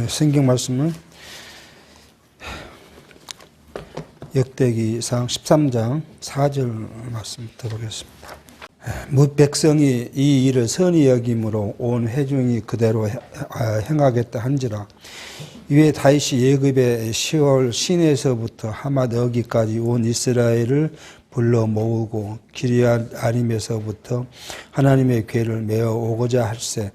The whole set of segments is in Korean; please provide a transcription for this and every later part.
성경 말씀은 역대기상 13장 4절 말씀 들어보겠습니다. 뭇 백성이 이 일을 선히 여김으로 온 회중이 그대로 행하겠다 한지라. 이에 다윗이 예굽의 시월 시내에서부터 하맛 어기까지 온 이스라엘을 불러 모으고 기리앗아림에서부터 하나님의 궤를 메어 오고자 할세.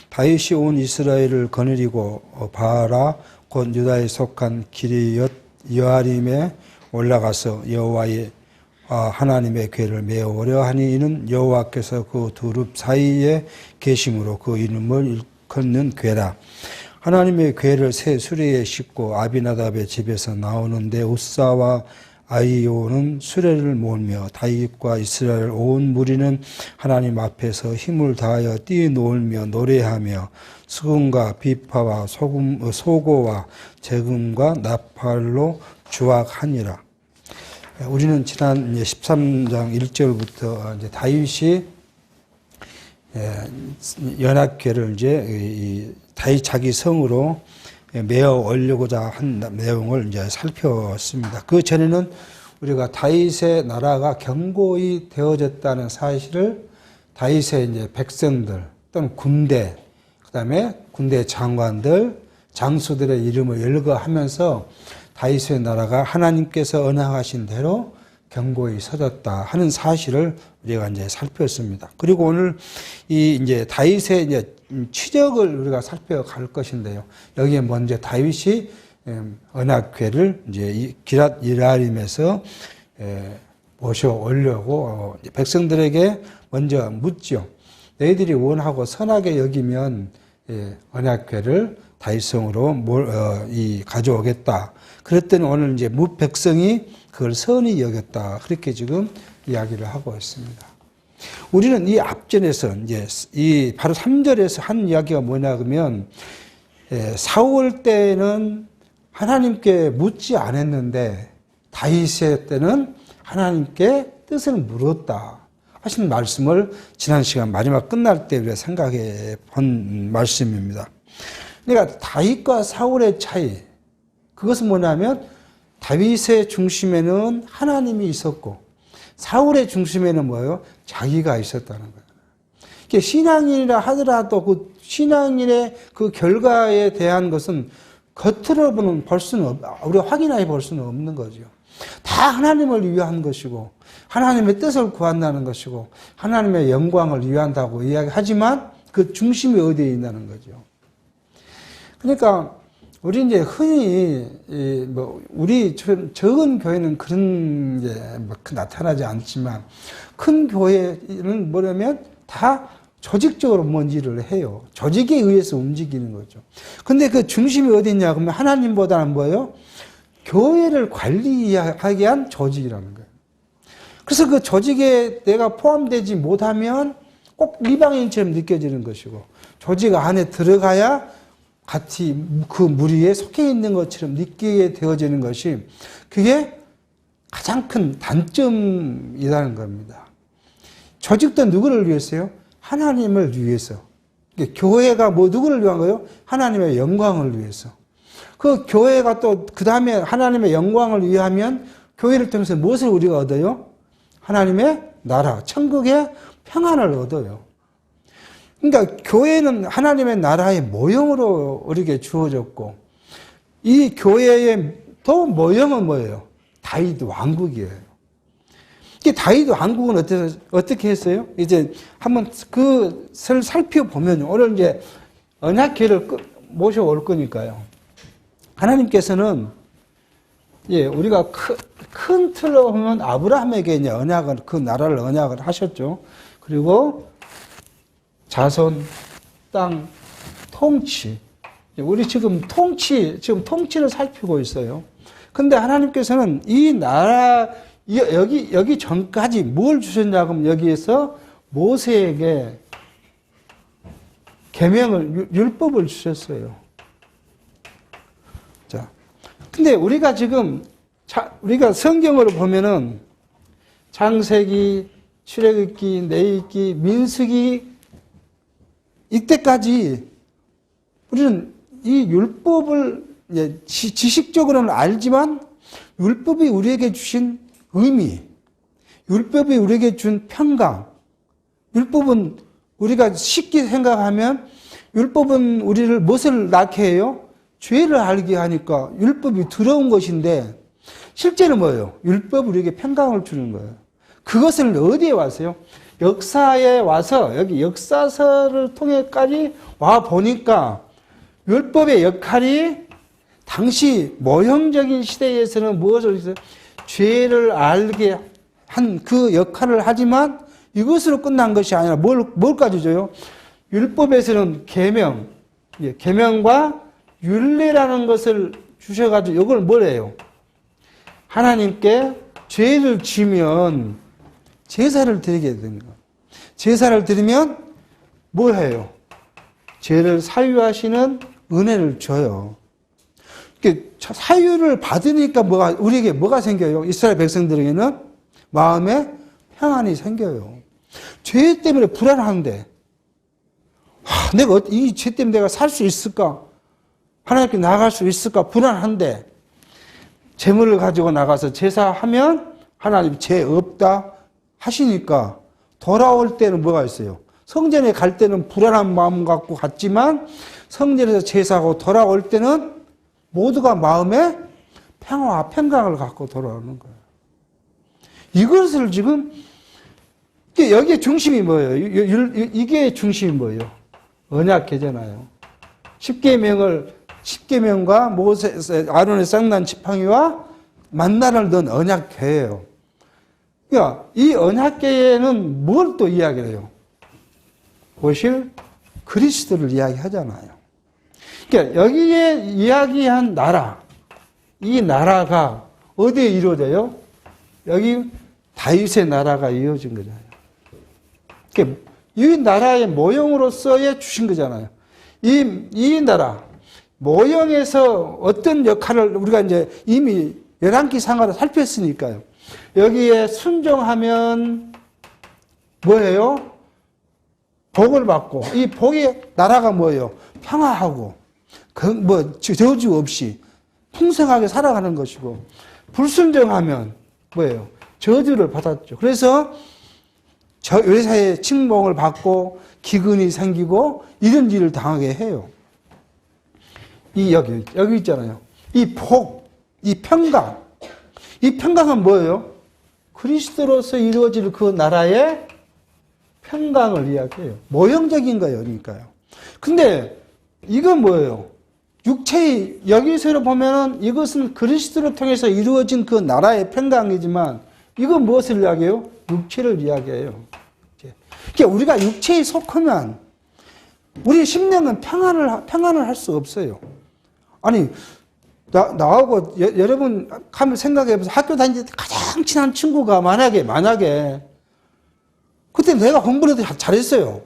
다윗이 온 이스라엘을 거느리고 바알아 곧 유다에 속한 기리앗 여아림에 올라가서 여호와의 하나님의 궤를 메어 오려 하니 이는 여호와께서 그 두릅 사이에 계심으로 그 이름을 일컫는 궤라. 하나님의 궤를 새 수레에 싣고 아비나답의 집에서 나오는데 우사와 아히오는 수레를 몰며 다윗과 이스라엘 온 무리는 하나님 앞에서 힘을 다하여 뛰놀며 노래하며 수금과 비파와 소고와 재금과 나팔로 주악하니라. 우리는 지난 13장 1절부터 이제 다윗이 연합궤를 이제 다윗 자기 성으로 메어 올리고자 한 내용을 이제 살펴봤습니다. 그 전에는 우리가 다윗의 나라가 견고히 되어졌다는 사실을 다윗의 이제 백성들 또는 군대, 그다음에 군대 장관들, 장수들의 이름을 열거하면서 다윗의 나라가 하나님께서 언약하신 대로 견고히 서졌다 하는 사실을 우리가 이제 살폈습니다. 그리고 오늘 이 이제 다윗의 이제 추적을 우리가 살펴갈 것인데요. 여기에 먼저 다윗이 언약궤를 이제 기랏 여아림에서 모셔 오려고 백성들에게 먼저 묻죠. 너희들이 원하고 선하게 여기면 언약궤를 다윗성으로 가져오겠다. 그랬더니 오늘 이제 뭇 백성이 그걸 선히 여겼다. 그렇게 지금 이야기를 하고 있습니다. 우리는 이 앞전에서 이제 이 바로 3절에서 한 이야기가 뭐냐 그러면 사울 때는 하나님께 묻지 않았는데 다윗의 때는 하나님께 뜻을 물었다 하신 말씀을 지난 시간 마지막 끝날 때 우리가 생각해 본 말씀입니다. 그러니까 다윗과 사울의 차이, 그것은 뭐냐면 다윗의 중심에는 하나님이 있었고 사울의 중심에는 뭐예요? 자기가 있었다는 거예요. 신앙인이라 하더라도 그 신앙인의 그 결과에 대한 것은 겉으로 볼 수는 우리가 확인해 볼 수는 없는 거죠. 다 하나님을 위한 것이고 하나님의 뜻을 구한다는 것이고 하나님의 영광을 위한다고 이야기하지만 그 중심이 어디에 있다는 거죠. 그러니까 우리 이제 흔히 우리 적은 교회는 그런 게 나타나지 않지만 큰 교회는 뭐냐면 다 조직적으로 뭔 일을 해요. 조직에 의해서 움직이는 거죠. 근데 그 중심이 어디 있냐 그러면 하나님보다는 뭐예요? 교회를 관리하게 한 조직이라는 거예요. 그래서 그 조직에 내가 포함되지 못하면 꼭 이방인처럼 느껴지는 것이고 조직 안에 들어가야 같이 그 무리에 속해 있는 것처럼 느끼게 되어지는 것이 그게 가장 큰 단점이라는 겁니다. 조직도 누구를 위해서요? 하나님을 위해서. 교회가 누구를 위한 거예요? 하나님의 영광을 위해서. 그 교회가 또 그 다음에 하나님의 영광을 위하면 교회를 통해서 무엇을 우리가 얻어요? 하나님의 나라, 천국의 평안을 얻어요. 그러니까 교회는 하나님의 나라의 모형으로 우리에게 주어졌고 이 교회의 또 모형은 뭐예요? 다윗 왕국이에요. 이 다윗 왕국은 어떻게 했어요? 이제 한번 그것을 살펴보면 오늘 이제 언약궤를 모셔올 거니까요. 하나님께서는 우리가 큰 틀로 보면 아브라함에게 이제 그 나라를 언약을 하셨죠. 그리고 자손, 땅, 통치. 우리 지금 통치를 살피고 있어요. 근데 하나님께서는 이 나라, 여기 전까지 뭘 주셨냐고 하면 여기에서 모세에게 계명을, 율법을 주셨어요. 자. 근데 우리가 지금, 우리가 성경으로 보면은 창세기, 출애굽기, 레위기, 민수기, 이때까지 우리는 이 율법을 지식적으로는 알지만 율법이 우리에게 주신 의미, 율법이 우리에게 준 평강, 율법은 우리가 쉽게 생각하면 율법은 우리를 무엇을 낳게 해요? 죄를 알게 하니까 율법이 더러운 것인데 실제는 뭐예요? 율법이 우리에게 평강을 주는 거예요. 그것을 어디에 와서요? 역사에 와서 여기 역사서를 통해까지 와 보니까 율법의 역할이 당시 모형적인 시대에서는 무엇을 했어요? 죄를 알게 한 그 역할을 하지만 이것으로 끝난 것이 아니라 뭘까지 줘요? 율법에서는 계명, 계명과 율례라는 것을 주셔가지고 이걸 뭘 해요? 하나님께 죄를 지면 제사를 드리게 됩니다. 제사를 드리면 뭘 해요? 죄를 사유하시는 은혜를 줘요. 사유를 받으니까 우리에게 뭐가 생겨요? 이스라엘 백성들에게는 마음에 평안이 생겨요. 죄 때문에 불안한데, 내가 이 죄 때문에 내가 살 수 있을까? 하나님께 나아갈 수 있을까? 불안한데, 재물을 가지고 나가서 제사하면 하나님 죄 없다 하시니까 돌아올 때는 뭐가 있어요? 성전에 갈 때는 불안한 마음 갖고 갔지만 성전에서 제사하고 돌아올 때는 모두가 마음에 평화와 평강을 갖고 돌아오는 거예요. 이것을 지금 여기에 중심이 뭐예요? 이게 중심이 뭐예요? 언약궤잖아요. 십계명과 모세 아론의 쌍난 지팡이와 만나를 넣은 언약궤예요. 그러니까 이 언약궤에는 뭘 또 이야기를 해요? 오실 그리스도를 이야기하잖아요. 그러니까 여기에 이야기한 나라, 이 나라가 어디에 이루어져요? 여기 다윗의 나라가 이어진 거잖아요. 그러니까 이 나라의 모형으로서의 주신 거잖아요. 이 나라, 모형에서 어떤 역할을 우리가 이제 이미 11기 상하로 살폈으니까요. 여기에 순종하면 뭐예요? 복을 받고, 이 복의 나라가 뭐예요? 평화하고, 저주 없이 풍성하게 살아가는 것이고, 불순종하면 뭐예요? 저주를 받았죠. 그래서 외사의 칙몽을 받고 기근이 생기고 이런 일을 당하게 해요. 여기 있잖아요. 이 복, 이 평강. 이 평강은 뭐예요? 그리스도로서 이루어질 그 나라의 평강을 이야기해요. 모형적인 거예요. 그러니까요. 근데 이건 뭐예요? 육체의, 여기서 보면은 이것은 그리스도를 통해서 이루어진 그 나라의 평강이지만 이건 무엇을 이야기해요? 육체를 이야기해요. 그러니까 우리가 육체에 속하면 우리 심령은 평안을 할 수 없어요. 아니, 나하고 여러분 한번 생각해보세요. 학교 다닐 때 가장 친한 친구가 만약에 그때 내가 공부를 잘했어요.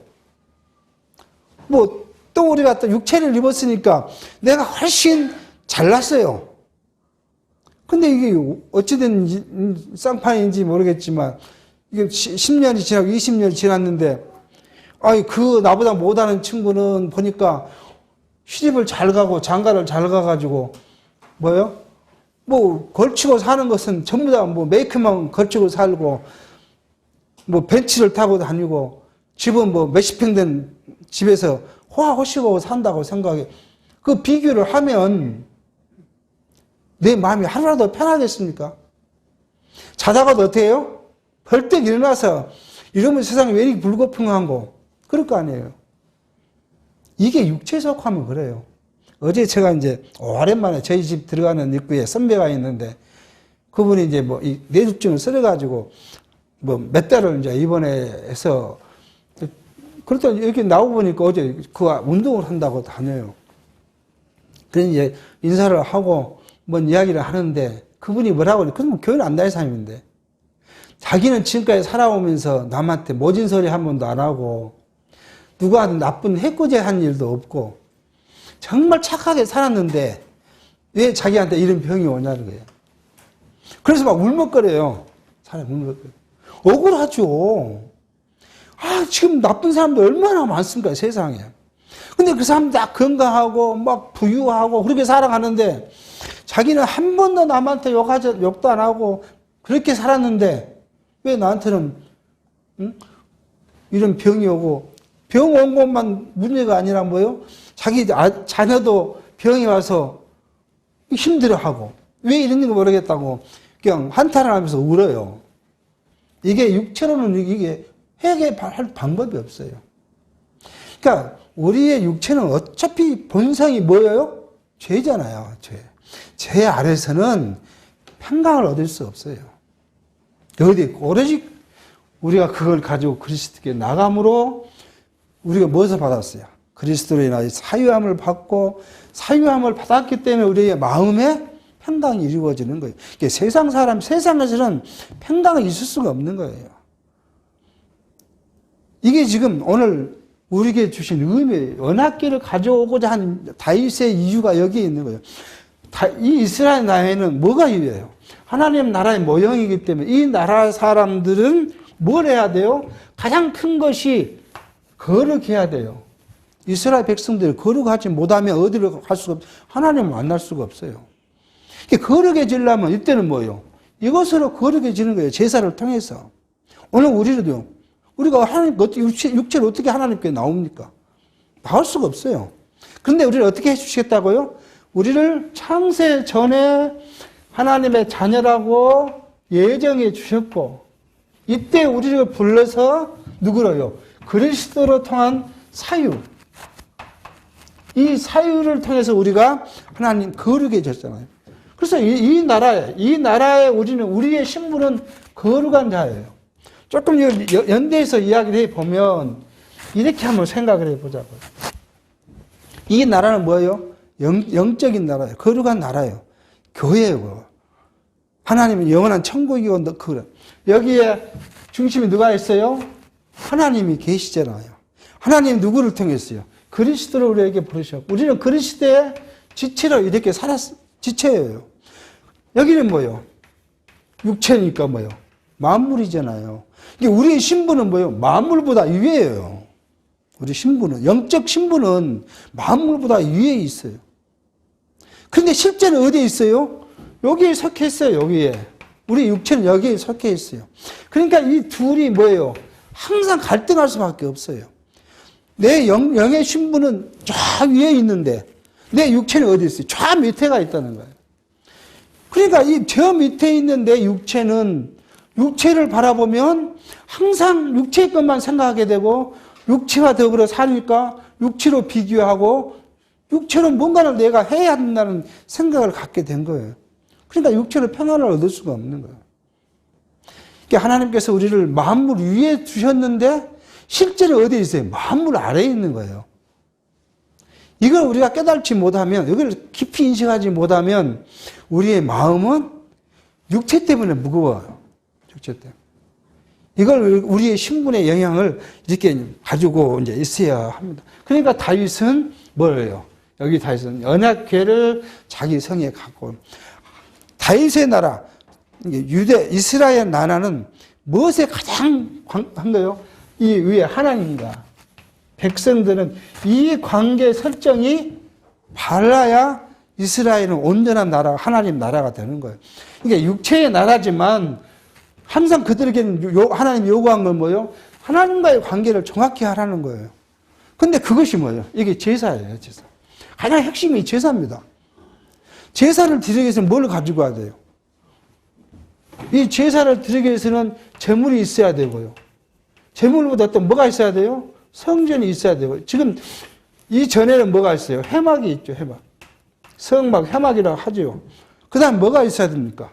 또 우리가 또 육체를 입었으니까 내가 훨씬 잘났어요. 근데 이게 어찌된 쌍판인지 모르겠지만 이게 10년이 지나고 20년이 지났는데 그 나보다 못하는 친구는 보니까 시집을 잘 가고 장가를 잘 가가지고 걸치고 사는 것은 전부 다 메이크만 걸치고 살고 벤츠를 타고 다니고 집은 몇십 평 된 집에서 호화호식하고 산다고 생각해. 그 비교를 하면 내 마음이 하루라도 편하겠습니까? 자다가도 어떻게 해요? 벌떡 일어나서 이러면 세상이 왜 이렇게 불공평한고 그럴 거 아니에요. 이게 육체 속하면 그래요. 어제 제가 이제 오랜만에 저희 집 들어가는 입구에 선배가 있는데 그분이 이제 이 뇌졸중을 쓰러가지고 몇 달을 이제 입원해서 그렇다 여기 나오고 보니까 어제 그 운동을 한다고 다녀요. 그래서 이제 인사를 하고 뭔 이야기를 하는데 그분이 뭐라고 그래? 그건 교회는 안 다니는 사람인데 자기는 지금까지 살아오면서 남한테 모진 소리 한 번도 안 하고 누구한테 나쁜 해코지 한 일도 없고 정말 착하게 살았는데 왜 자기한테 이런 병이 오냐는 거예요. 그래서 막 울먹거려요. 사람이 울먹거려요. 억울하죠. 지금 나쁜 사람도 얼마나 많습니까, 세상에. 근데 그 사람 다 건강하고 막 부유하고 그렇게 살아가는데 자기는 한 번도 남한테 욕도 안 하고 그렇게 살았는데 왜 나한테는 이런 병이 오고 병 온 것만 문제가 아니라 뭐요? 자기 자녀도 병이 와서 힘들어하고 왜 이런지 모르겠다고 그냥 한탄을 하면서 울어요. 이게 육체로는 이게 해결할 방법이 없어요. 그러니까 우리의 육체는 어차피 본성이 뭐예요? 죄잖아요. 죄 아래서는 평강을 얻을 수 없어요. 어디 오로지 우리가 그걸 가지고 그리스도께 나감으로 우리가 무엇을 받았어요? 그리스도로 인하여 사유함을 받고 사유함을 받았기 때문에 우리의 마음에 평강이 이루어지는 거예요. 세상에서는 평강이 있을 수가 없는 거예요. 이게 지금 오늘 우리에게 주신 의미, 언약궤를 가져오고자 한 다윗의 이유가 여기에 있는 거예요. 이 이스라엘 나라에는 뭐가 이유예요? 하나님 나라의 모형이기 때문에 이 나라 사람들은 뭘 해야 돼요? 가장 큰 것이 거룩해야 돼요. 이스라엘 백성들이 거룩하지 못하면 어디로 갈 수가 없어요. 하나님을 만날 수가 없어요. 거룩해지려면 이때는 뭐예요? 이것으로 거룩해지는 거예요. 제사를 통해서. 오늘 우리도요. 우리가 하나님, 육체를 어떻게 하나님께 나옵니까? 나올 수가 없어요. 그런데 우리를 어떻게 해주시겠다고요? 우리를 창세 전에 하나님의 자녀라고 예정해 주셨고, 이때 우리를 불러서 누구로요? 그리스도로 통한 사유. 이 사유를 통해서 우리가 하나님 거룩해졌잖아요. 그래서 이 나라에 우리의 신분은 거룩한 자예요. 조금 연대해서 이야기를 해보면 이렇게 한번 생각을 해보자고요. 이 나라는 뭐예요? 영적인 나라예요. 거룩한 나라예요. 교회예요. 하나님은 영원한 천국이고 여기에 중심이 누가 있어요? 하나님이 계시잖아요. 하나님 누구를 통했어요? 그리스도를 우리에게 부르셨고 우리는 그리스도의 지체로 이렇게 지체예요. 여기는 뭐예요? 육체니까 뭐예요? 만물이잖아요. 우리의 신분은 뭐예요? 만물보다 위에요. 우리 신분은, 영적 신분은 만물보다 위에 있어요. 그런데 실제는 어디에 있어요? 여기에 속해 있어요, 여기에. 우리 육체는 여기에 속해 있어요. 그러니까 이 둘이 뭐예요? 항상 갈등할 수밖에 없어요. 내 영의 신분은 저 위에 있는데 내 육체는 어디 있어요? 저 밑에가 있다는 거예요. 그러니까 이 저 밑에 있는 내 육체는 육체를 바라보면 항상 육체의 것만 생각하게 되고 육체와 더불어 사니까 육체로 비교하고 육체로 뭔가를 내가 해야 한다는 생각을 갖게 된 거예요. 그러니까 육체로 평안을 얻을 수가 없는 거예요. 그러니까 하나님께서 우리를 만물 위에 두셨는데 실제로 어디에 있어요? 만물 아래에 있는 거예요. 이걸 우리가 깨달지 못하면, 이걸 깊이 인식하지 못하면 우리의 마음은 육체 때문에 무거워요. 육체 때문에. 이걸 우리의 신분의 영향을 이렇게 가지고 이제 있어야 합니다. 그러니까 다윗은 뭐예요? 여기 다윗은 언약궤를 자기 성에 갖고 다윗의 나라, 이스라엘 나라는 무엇에 가장 한 거예요? 이 위에 하나님과 백성들은 이 관계 설정이 발라야 이스라엘은 온전한 나라, 하나님 나라가 되는 거예요. 그러니까 육체의 나라지만 항상 그들에게는 하나님이 요구한 건 뭐예요? 하나님과의 관계를 정확히 하라는 거예요. 근데 그것이 뭐예요? 이게 제사예요, 제사. 가장 핵심이 제사입니다. 제사를 드리기 위해서는 뭘 가지고 와야 돼요? 이 제사를 드리기 위해서는 제물이 있어야 되고요. 제물보다 또 뭐가 있어야 돼요? 성전이 있어야 되고. 지금 이전에는 뭐가 있어요? 회막이 있죠, 회막. 성막, 회막이라고 하죠. 그 다음 뭐가 있어야 됩니까?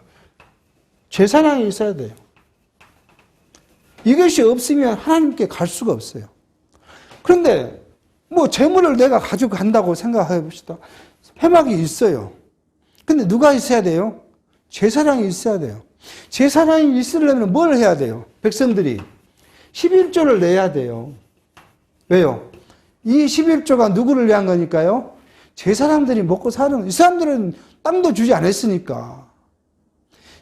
제사장이 있어야 돼요. 이것이 없으면 하나님께 갈 수가 없어요. 그런데 뭐 제물을 내가 가지고 간다고 생각해 봅시다. 회막이 있어요. 근데 누가 있어야 돼요? 제사장이 있어야 돼요. 제사장이 있으려면 뭘 해야 돼요? 백성들이 11조를 내야 돼요. 왜요? 이 11조가 누구를 위한 거니까요? 제사장들이 먹고 사는, 이 사람들은 땅도 주지 않았으니까.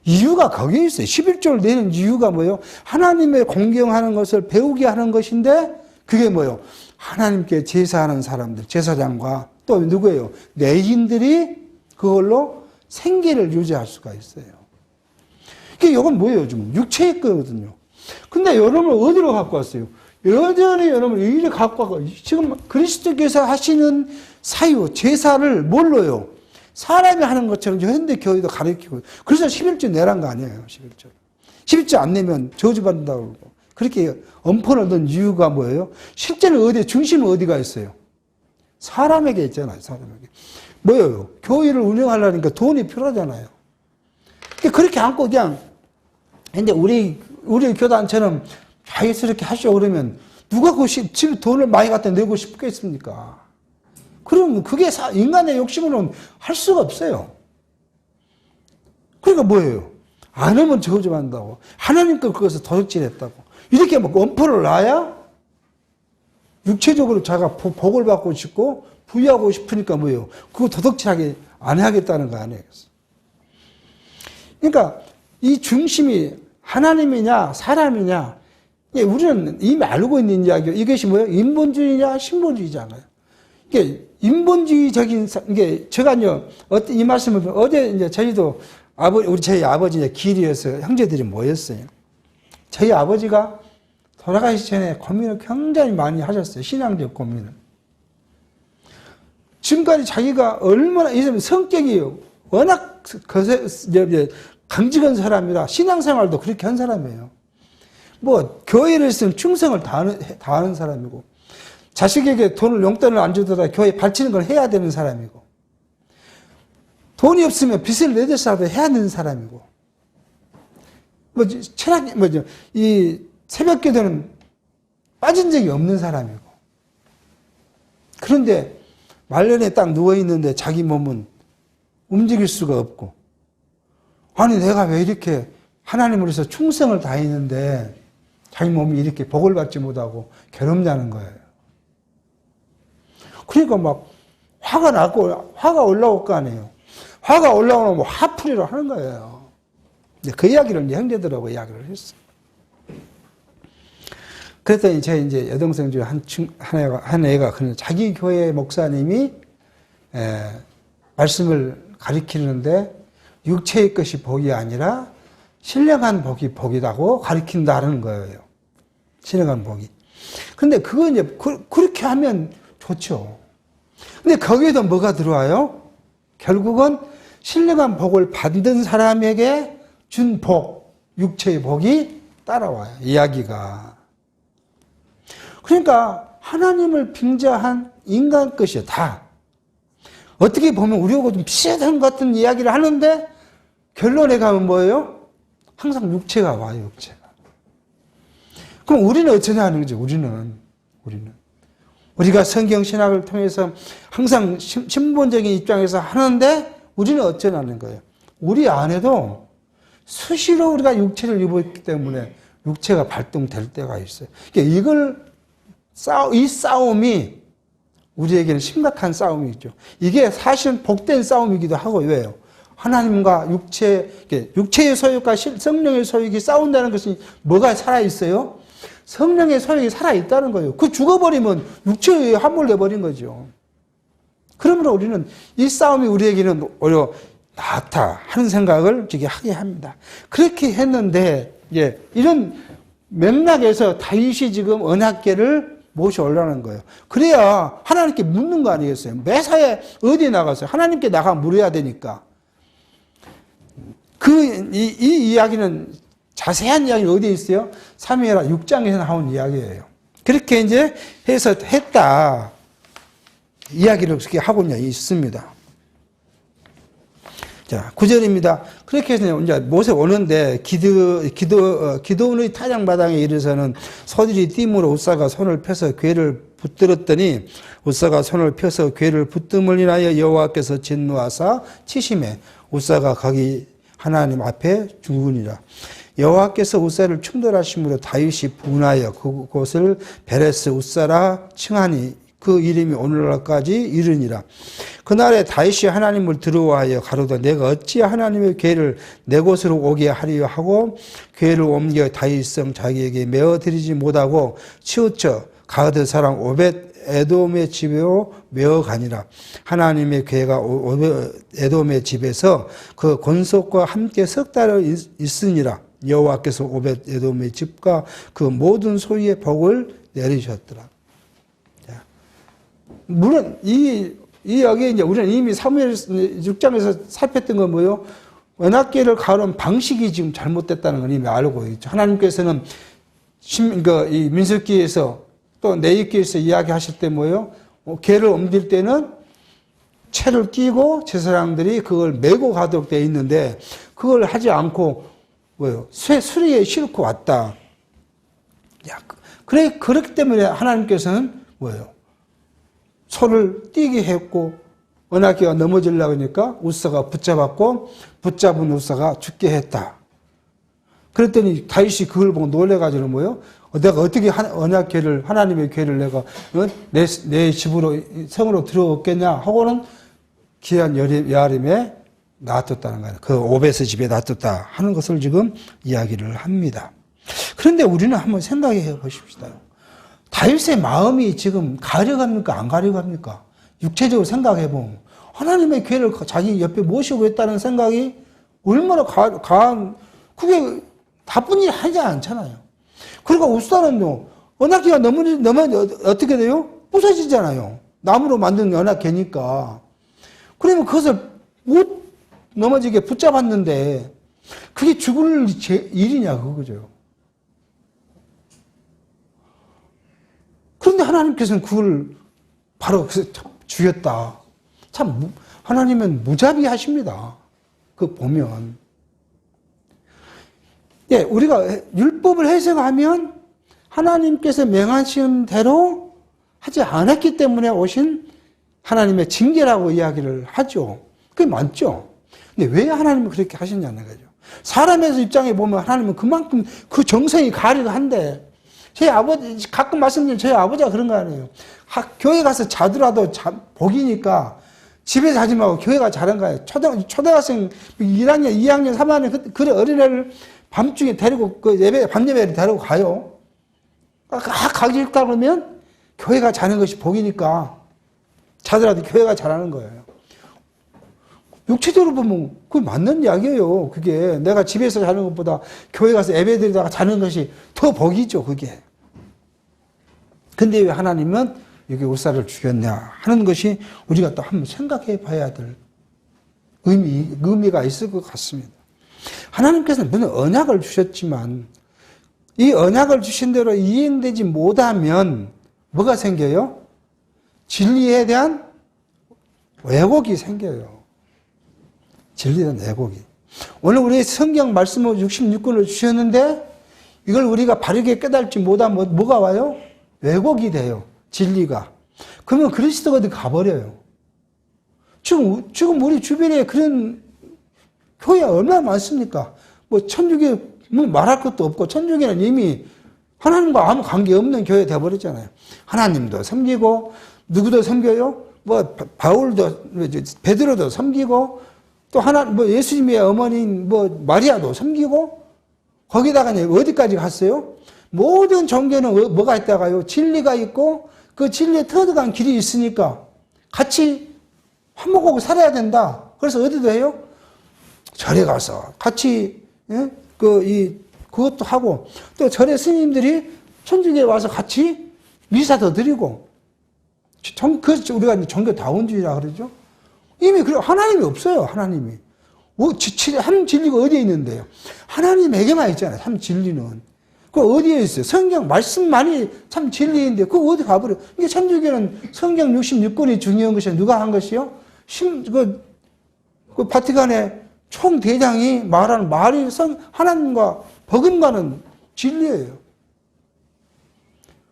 이유가 거기에 있어요. 11조를 내는 이유가 뭐예요? 하나님의 공경하는 것을 배우게 하는 것인데, 그게 뭐예요? 하나님께 제사하는 사람들, 제사장과 또 누구예요? 레인들이 그걸로 생계를 유지할 수가 있어요. 이건 뭐예요? 지금 육체의 거거든요. 근데 여러분 어디로 갖고 왔어요? 여전히 여러분 이리 갖고 왔고 지금 그리스도께서 하시는 사유, 제사를 뭘로요? 사람이 하는 것처럼 현대 교회도 가르치고 그래서 11조 내란 거 아니에요. 11조. 11조 안 내면 저주받는다고 그러고 그렇게 엄포를 넣은 이유가 뭐예요? 실제는 중심은 어디가 있어요? 사람에게 있잖아요. 사람에게. 뭐예요? 교회를 운영하려니까 돈이 필요하잖아요. 그렇게 않고 그냥 근데 우리 교단처럼 자유스럽게 하시오 그러면 누가 집에 돈을 많이 갖다 내고 싶겠습니까? 그럼 그게 인간의 욕심으로는 할 수가 없어요. 그러니까 뭐예요? 안 하면 저주받는다고. 하나님께 그것을 도둑질했다고. 이렇게 막 엄포를 놔야 육체적으로 자가 복을 받고 싶고 부유하고 싶으니까 뭐예요? 그거 도둑질하게 안 하겠다는 거 아니에요. 그러니까 이 중심이 하나님이냐 사람이냐 우리는 이미 알고 있는 이야기예요. 이것이 뭐예요? 인본주의냐 신본주의잖아요. 이게 인본주의적인 이게 제가요 이 말씀을 어제 이제 저희도 저희 아버지 길이어서 형제들이 모였어요. 저희 아버지가 돌아가시기 전에 고민을 굉장히 많이 하셨어요. 신앙적 고민을. 지금까지 자기가 얼마나 이 사람 성격이 워낙 강직한 사람이라 신앙생활도 그렇게 한 사람이에요. 뭐 교회를 있으면 충성을 다하는 사람이고 자식에게 용돈을 안 주더라도 교회 바치는 걸 해야 되는 사람이고 돈이 없으면 빚을 내더라도 해야 되는 사람이고 이 새벽기도는 빠진 적이 없는 사람이고 그런데 말년에 딱 누워있는데 자기 몸은 움직일 수가 없고 아니 내가 왜 이렇게 하나님으로서 충성을 다했는데 자기 몸이 이렇게 복을 받지 못하고 괴롭냐는 거예요. 그러니까 막 화가 올라올 거 아니에요. 화가 올라오면 뭐 화풀이를 하는 거예요. 그 이야기를 이제 형제들하고 이야기를 했어요. 그랬더니 제 이제 여동생 중에 한 애가 자기 교회 목사님이 말씀을 가리키는데 육체의 것이 복이 아니라 신령한 복이 복이라고 가리킨다는 거예요. 신령한 복이. 근데 그거 이제 그렇게 하면 좋죠. 근데 거기에도 뭐가 들어와요? 결국은 신령한 복을 받은 사람에게 준 복, 육체의 복이 따라와요. 이야기가. 그러니까 하나님을 빙자한 인간 것이요. 다. 어떻게 보면 우리하고 좀 비슷한 것 같은 이야기를 하는데 결론에 가면 뭐예요? 항상 육체가 와요. 육체가. 그럼 우리는 어쩌냐 하는 거죠. 우리가 성경 신학을 통해서 항상 신본적인 입장에서 하는데 우리는 어쩌냐는 거예요. 우리 안에도 수시로 우리가 육체를 입었기 때문에 육체가 발동될 때가 있어요. 그러니까 이 싸움이 우리에게는 심각한 싸움이죠. 이게 사실은 복된 싸움이기도 하고 왜요? 하나님과 육체의 소유과 성령의 소유가 싸운다는 것이 뭐가 살아있어요? 성령의 소유가 살아있다는 거예요. 그 죽어버리면 육체에 함몰돼버린 거죠. 그러므로 우리는 이 싸움이 우리에게는 오히려 낫다 하는 생각을 하게 합니다. 그렇게 했는데 이런 맥락에서 다윗이 지금 언약궤를 모셔 올라는 거예요. 그래야 하나님께 묻는 거 아니겠어요? 매사에 어디에 나가서요? 하나님께 나가 물어야 되니까. 이 이야기는 자세한 이야기는 어디에 있어요? 사무엘하 6장에서 나온 이야기예요. 그렇게 이제 해서 했다. 이야기를 그렇게 하고 있습니다. 자, 9절입니다. 그렇게 해서 이제 모세 오는데 기도원의 타작마당에 이르서는 소들이 띠므로 웃사가 손을 펴서 궤를 붙들었더니 웃사가 손을 펴서 궤를 붙듦을 인하여 여호와께서 진노하사 치심에 웃사가 거기 하나님 앞에 죽으니라. 여호와께서 웃사를 충돌하심으로 다윗이 분하여 그곳을 베레스 웃사라 칭하니 그 이름이 오늘날까지 이르니라. 그날에 다윗이 하나님을 두려워하여 가로되 내가 어찌 하나님의 궤를 내 곳으로 오게 하리요 하고 궤를 옮겨 다윗성 자기에게 메어 드리지 못하고 치우쳐 가드 사람 오벳 에돔의 집으로 메어가니라. 하나님의 괴가 에돔의 집에서 그 권속과 함께 석 달을 있으니라. 여호와께서 오벳 에돔의 집과 그 모든 소유의 복을 내리셨더라. 자, 물론 여기에 이제 우리는 이미 사무엘 6장에서 살폈던 건 뭐예요? 언약궤를 가로운 방식이 지금 잘못됐다는 걸 이미 알고 있죠. 하나님께서는 이 민수기에서 또 레위기에서 이야기하실 때 뭐예요? 궤를 옮길 때는 채를 끼고 제사장들이 그걸 메고 가도록 되어 있는데 그걸 하지 않고 뭐예요? 수리에 싣고 왔다. 그렇기 때문에 하나님께서는 뭐예요? 소를 뛰게 했고 언약궤가 넘어지려고 하니까 우사가 붙잡았고 붙잡은 우사가 죽게 했다. 그랬더니 다윗이 그걸 보고 놀래가지고 뭐예요? 내가 어떻게 언약궤를 하나님의 궤를 내가 내 집으로 성으로 들어오겠냐 하고는 귀한 여아림에 놔뒀다는 거예요. 그 오벳의 집에 놔뒀다 하는 것을 지금 이야기를 합니다. 그런데 우리는 한번 생각해 보십시다. 다윗의 마음이 지금 가려갑니까? 안 가려갑니까? 육체적으로 생각해 보면 하나님의 궤를 자기 옆에 모시고 있다는 생각이 얼마나 강한 그게 나쁜 일 하지 않잖아요. 그러니까 우사는요 언약궤가 넘으면 어떻게 돼요? 부서지잖아요. 나무로 만든 언약궤니까. 그러면 그것을 못 넘어지게 붙잡았는데 그게 죽을 일이냐 그거죠. 그런데 하나님께서는 그걸 바로 죽였다. 참 하나님은 무자비하십니다. 그 보면. 예, 우리가 율법을 해석하면 하나님께서 명하신 대로 하지 않았기 때문에 오신 하나님의 징계라고 이야기를 하죠. 그게 맞죠. 근데 왜 하나님은 그렇게 하셨냐는 거죠. 사람의 입장에 보면 하나님은 그만큼 그 정성이 가리한데 저희 아버지 가끔 말씀드리면 저희 아버지가 그런 거 아니에요. 교회 가서 자더라도 복이니까 집에 자지 말고 교회 가서 자는 거예요. 초등학생 1학년, 2학년, 3학년 그래 어린애를 밤중에 데리고 그 밤 예배를 데리고 가요. 가기 싫다 그러면 교회가 자는 것이 복이니까 자더라도 교회가 자라는 거예요. 육체적으로 보면 그게 맞는 이야기예요. 그게 내가 집에서 자는 것보다 교회 가서 예배 드리다가 자는 것이 더 복이죠. 그게. 근데 왜 하나님은 여기 우사를 죽였냐 하는 것이 우리가 또 한번 생각해 봐야 될 의미가 있을 것 같습니다. 하나님께서는 물론 언약을 주셨지만 이 언약을 주신 대로 이행되지 못하면 뭐가 생겨요? 진리에 대한 왜곡이 생겨요. 진리에 대한 왜곡이. 오늘 우리 성경 말씀을 66권을 주셨는데 이걸 우리가 바르게 깨달지 못하면 뭐가 와요? 왜곡이 돼요. 진리가. 그러면 그리스도가 어디 가버려요. 지금 우리 주변에 그런 교회가 얼마나 많습니까? 뭐 천주교 뭐 말할 것도 없고 천주교는 이미 하나님과 아무 관계없는 교회 되어버렸잖아요. 하나님도 섬기고 누구도 섬겨요? 뭐 바울도 베드로도 섬기고 또 뭐 예수님의 어머니인 뭐 마리아도 섬기고 거기다가 어디까지 갔어요? 모든 종교는 뭐가 있다가요? 진리가 있고 그 진리에 터득한 길이 있으니까 같이 화목하고 살아야 된다. 그래서 어디도 해요? 절에 가서 같이 그것도 하고 또 절에 스님들이 천주교에 와서 같이 미사도 드리고 우리가 종교다운주의라 그러죠. 이미 그래 하나님이 없어요. 하나님이 한 진리가 어디에 있는데요? 하나님에게만 있잖아요. 참 진리는 그 어디에 있어요? 성경 말씀만이 참 진리인데 그거 어디 가버려? 이게 천주교는 성경 66권이 중요한 것이 누가 한 것이요? 그 바티칸의 총대장이 말하는 말이 하나님과 버금가는 진리예요.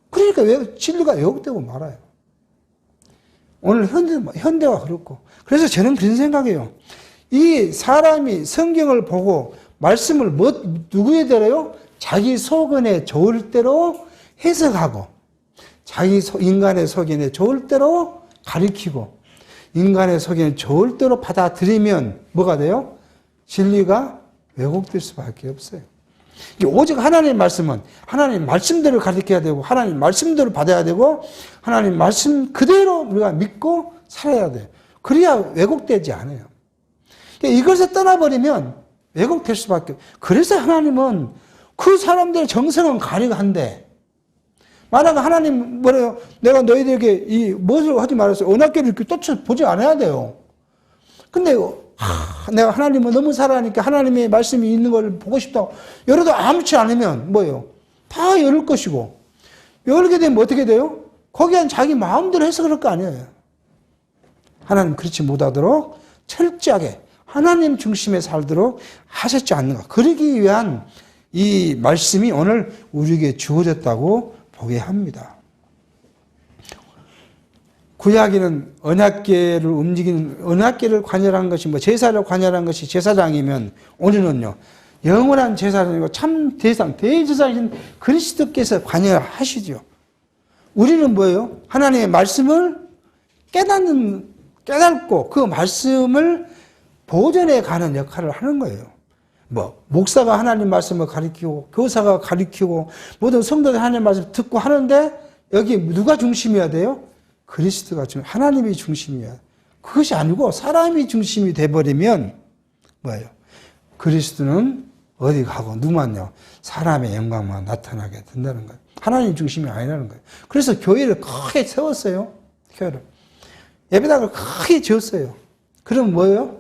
그러니까 진리가 왜곡되고 말아요. 오늘 현대가 그렇고. 그래서 저는 그런 생각이에요. 이 사람이 성경을 보고 말씀을 누구에 대로요? 자기 속은에 좋을 대로 해석하고 인간의 속인에 좋을 대로 가리키고 인간의 속인에 좋을 대로 받아들이면 뭐가 돼요? 진리가 왜곡될 수밖에 없어요. 오직 하나님의 말씀은 하나님 말씀대로 가르쳐야 되고 하나님 말씀대로 받아야 되고 하나님 말씀 그대로 우리가 믿고 살아야 돼요. 그래야 왜곡되지 않아요. 이것을 떠나버리면 왜곡될 수밖에 없어요. 그래서 하나님은 그 사람들의 정성은 가능한데 만약 하나님 뭐래요? 내가 너희들에게 이 무엇을 하지 말았어요. 언약궤를 이렇게 보지 않아야 돼요. 근데 내가 하나님을 너무 사랑하니까 하나님의 말씀이 있는 걸 보고 싶다고 열어도 아무렇지 않으면 뭐예요? 다 열을 것이고 열게 되면 어떻게 돼요? 거기엔 자기 마음대로 해서 그럴 거 아니에요. 하나님 그렇지 못하도록 철저하게 하나님 중심에 살도록 하셨지 않는가. 그러기 위한 이 말씀이 오늘 우리에게 주어졌다고 보게 합니다. 구약에는 언약궤를 움직이는 언약궤를 관여한 것이 제사를 관여한 것이 제사장이면 오늘은요 영원한 제사장이고 참 대제사장이신 그리스도께서 관여하시죠. 우리는 뭐예요? 하나님의 말씀을 깨닫고 그 말씀을 보존해 가는 역할을 하는 거예요. 목사가 하나님 말씀을 가르치고 교사가 가르치고 모든 성도들 하나님 말씀 듣고 하는데 여기 누가 중심이어야 돼요? 그리스도가 하나님이 중심이야. 그것이 아니고 사람이 중심이 돼버리면 뭐예요? 그리스도는 어디 가고 누구만요? 사람의 영광만 나타나게 된다는 거예요. 하나님 중심이 아니라는 거예요. 그래서 교회를 크게 세웠어요. 교회를. 예배당을 크게 지었어요. 그럼 뭐예요?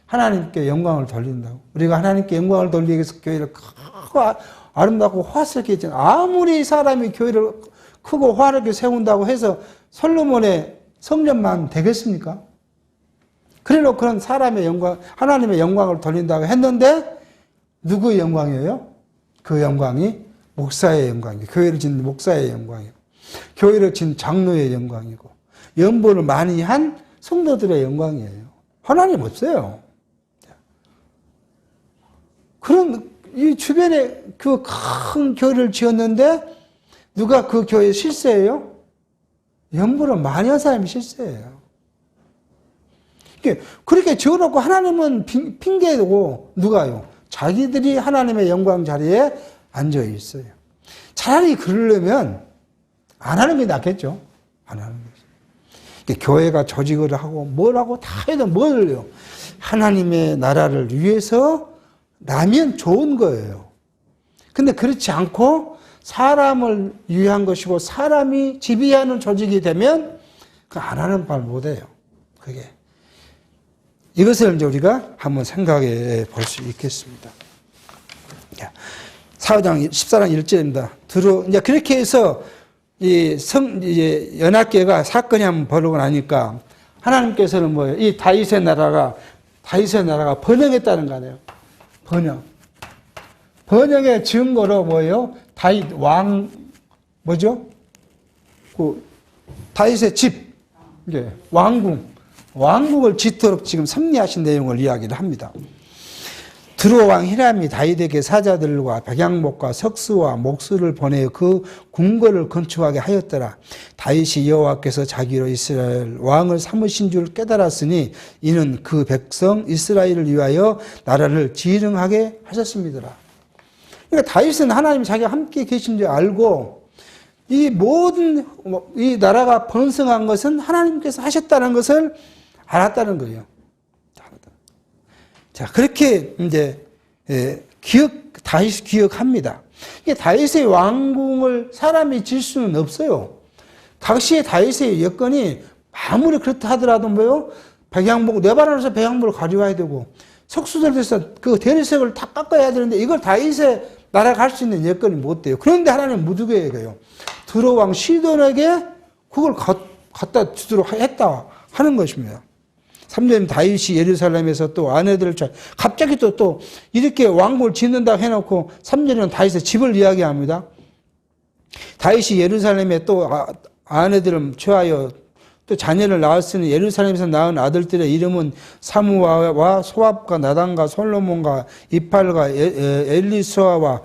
하나님께 영광을 돌린다고. 우리가 하나님께 영광을 돌리기 위해서 교회를 크고 아름답고 화스럽게 했잖아요. 아무리 사람이 교회를 크고 화려하게 세운다고 해서 솔로몬의 성전만 되겠습니까? 그래놓고 그런 사람의 영광, 하나님의 영광을 돌린다고 했는데 누구의 영광이에요? 그 영광이 목사의 영광이고 교회를 짓는 목사의 영광이고 교회를 짓는 장로의 영광이고 연보를 많이 한 성도들의 영광이에요. 하나님 없어요. 그런 이 주변에 그 큰 교회를 지었는데 누가 그 교회에 실세예요? 연보를 많이 한 사람이 실세예요. 그렇게 지어놓고 하나님은 핑계고 누가요? 자기들이 하나님의 영광 자리에 앉아 있어요. 차라리 그러려면 안 하는 게 낫겠죠. 안 하는 거죠. 교회가 조직을 하고 뭘 하고 다 해도 뭘요? 하나님의 나라를 위해서 나면 좋은 거예요. 근데 그렇지 않고 사람을 위한 것이고 사람이 지배하는 조직이 되면 그 안 하는 말 못해요. 그게. 이것을 이제 우리가 한번 생각해 볼 수 있겠습니다. 사도장 14장 1절입니다. 이제 그렇게 해서 이제 연합궤가 사건이 한번 벌어지고 나니까 하나님께서는 뭐예요? 이 다윗의 나라가 번영했다는 거 아니에요? 번영의 증거로 뭐예요? 다윗 왕, 뭐죠? 다윗의 집, 이게 왕궁을 짓도록 지금 섭리하신 내용을 이야기를 합니다. 드로 왕 히람이 다윗에게 사자들과 백양목과 석수와 목수를 보내어 그 궁궐을 건축하게 하였더라. 다윗이 여호와께서 자기로 이스라엘 왕을 삼으신 줄 깨달았으니 이는 그 백성 이스라엘을 위하여 나라를 지령하게 하셨습니다. 그러니까 다윗은 하나님이 자기가 함께 계신 줄 알고 이 모든 이 나라가 번성한 것은 하나님께서 하셨다는 것을 알았다는 거예요. 자, 그렇게 이제 다윗이 기억합니다. 이게 다윗의 왕궁을 사람이 질 수는 없어요. 당시에 다윗의 여건이 아무리 그렇다 하더라도 뭐요? 백양목, 네바논에서 백양목을 가져와야 되고 석수들에서 그 대리석을 다 깎아야 되는데 이걸 다윗의 나라 갈 수 있는 여건이 못 돼요. 그런데 하나님 무두게 해요. 드로 왕 시돈에게 그걸 갖다 주도록 했다 하는 것입니다. 3년 다윗이 예루살렘에서 또 아내들을 갑자기 또 이렇게 왕궁을 짓는다고 해놓고 3년은 다윗의 집을 이야기합니다. 다윗이 예루살렘에 또 아내들을 취하여 또 자녀를 낳았으니 예루살렘에서 낳은 아들들의 이름은 사무아와 소압과 나단과 솔로몬과 이팔과 엘리수아와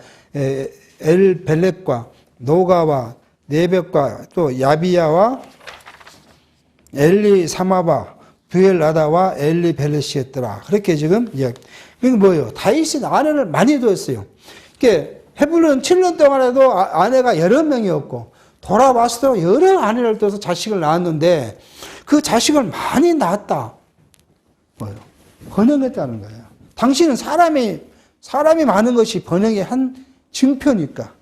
엘벨렛과 노가와 네벳과 또 야비야와 엘리사마바 부엘라다와 엘리벨렛이었더라. 그렇게 지금 이야기. 이게 뭐예요? 다윗은 아내를 많이 두었어요. 이게 헤블론 7년 동안에도 아내가 여러 명이었고 돌아와서도 여러 아내를 둬서 자식을 낳았는데 그 자식을 많이 낳았다. 뭐요? 번영했다는 거예요. 당신은 사람이 많은 것이 번영의 한 증표니까.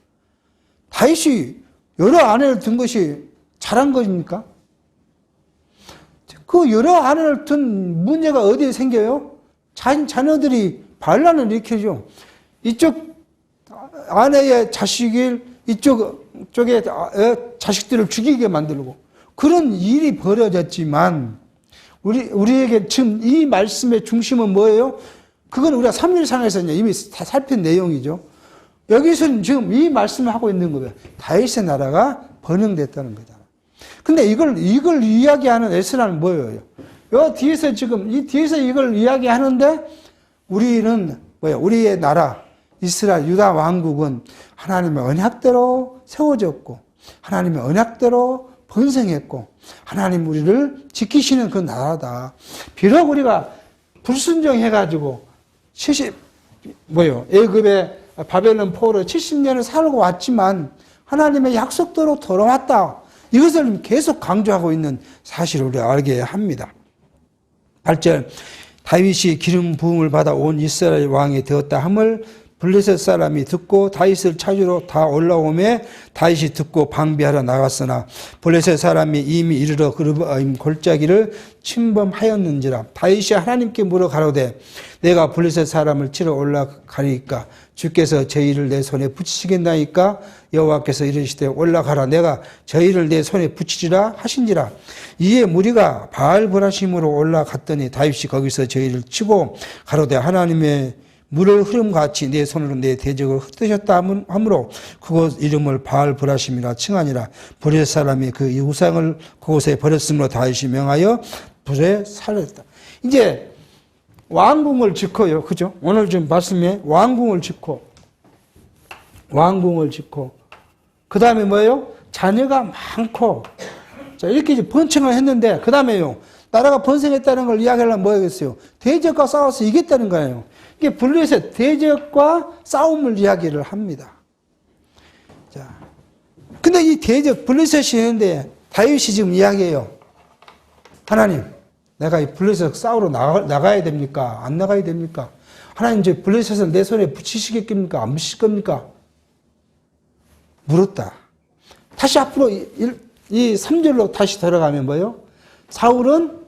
다윗이 여러 아내를 둔 것이 잘한 것입니까? 그 여러 아내를 둔 문제가 어디에 생겨요? 자녀들이 반란을 일으키죠. 이쪽 아내의 자식을 이쪽에 자식들을 죽이게 만들고 그런 일이 벌어졌지만 우리에게 지금 이 말씀의 중심은 뭐예요? 그건 우리가 3일상에서 이미 다 살핀 내용이죠. 여기서는 지금 이 말씀을 하고 있는 거예요. 다윗의 나라가 번영됐다는 거잖아. 근데 이걸 이야기하는 에스라는 뭐예요? 이 뒤에서 이걸 이야기하는데 우리는 뭐예요? 우리의 나라 이스라엘 유다 왕국은 하나님의 언약대로 세워졌고 하나님의 언약대로 번성했고 하나님 우리를 지키시는 그 나라다. 비록 우리가 불순종해가지고 애굽의 바벨론 포로 70년을 살고 왔지만 하나님의 약속대로 돌아왔다. 이것을 계속 강조하고 있는 사실을 우리가 알게 합니다. 8절 다윗이 기름 부음을 받아 온 이스라엘 왕이 되었다 함을 블레셋 사람이 듣고 다윗을 찾으러 다 올라오매 다윗이 듣고 방비하러 나갔으나 블레셋 사람이 이미 이르러 그르바임 골짜기를 침범하였는지라. 다윗이 하나님께 물어 가로되 내가 블레셋 사람을 치러 올라가리까 주께서 저희를 내 손에 붙이시겠나이까. 여호와께서 이르시되 올라가라 내가 저희를 내 손에 붙이리라 하신지라. 이에 무리가 바알브라심으로 올라갔더니 다윗이 거기서 저희를 치고 가로되 하나님의 물을 흐름같이 내 손으로 내 대적을 흩으셨다 하므로 그곳 이름을 바알브라심이라 칭하니라. 블레셋 사람이 그 우상을 그곳에 버렸으므로 다윗이 명하여 불에 살렸다. 이제 왕궁을 짓고요. 그죠? 오늘 좀 말씀에 왕궁을 짓고 그 다음에 뭐예요? 자녀가 많고 자 이렇게 이제 번창을 했는데 그 다음에요. 나라가 번성했다는 걸 이야기하려면 뭐겠어요? 대적과 싸워서 이겼다는 거예요. 이게 블레셋 대적과 싸움을 이야기를 합니다. 자, 근데 이 대적 블레셋이 있는데 다윗이 지금 이야기해요. 하나님, 내가 이 블레셋 싸우러 나가야 됩니까? 안 나가야 됩니까? 하나님 이제 블레셋을 내 손에 붙이시겠습니까? 안 붙이실 겁니까? 물었다. 다시 앞으로 이 3절로 다시 들어가면 뭐예요? 사울은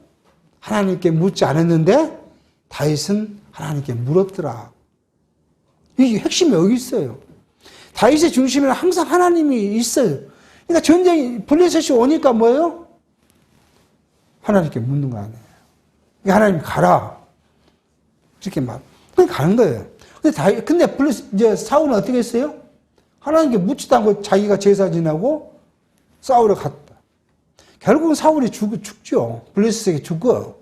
하나님께 묻지 않았는데 다윗은 하나님께 물었더라. 이 핵심이 여기 있어요. 다윗의 중심에는 항상 하나님이 있어요. 그러니까 전쟁이 블레셋이 오니까 뭐예요? 하나님께 묻는 거 아니에요. 하나님 가라. 이렇게 그냥 가는 거예요. 근데 이제 사울은 어떻게 했어요? 하나님께 묻지도 않고 자기가 제사 지내고 싸우러 갔다. 결국은 사울이 죽죠. 블레셋에게 죽어.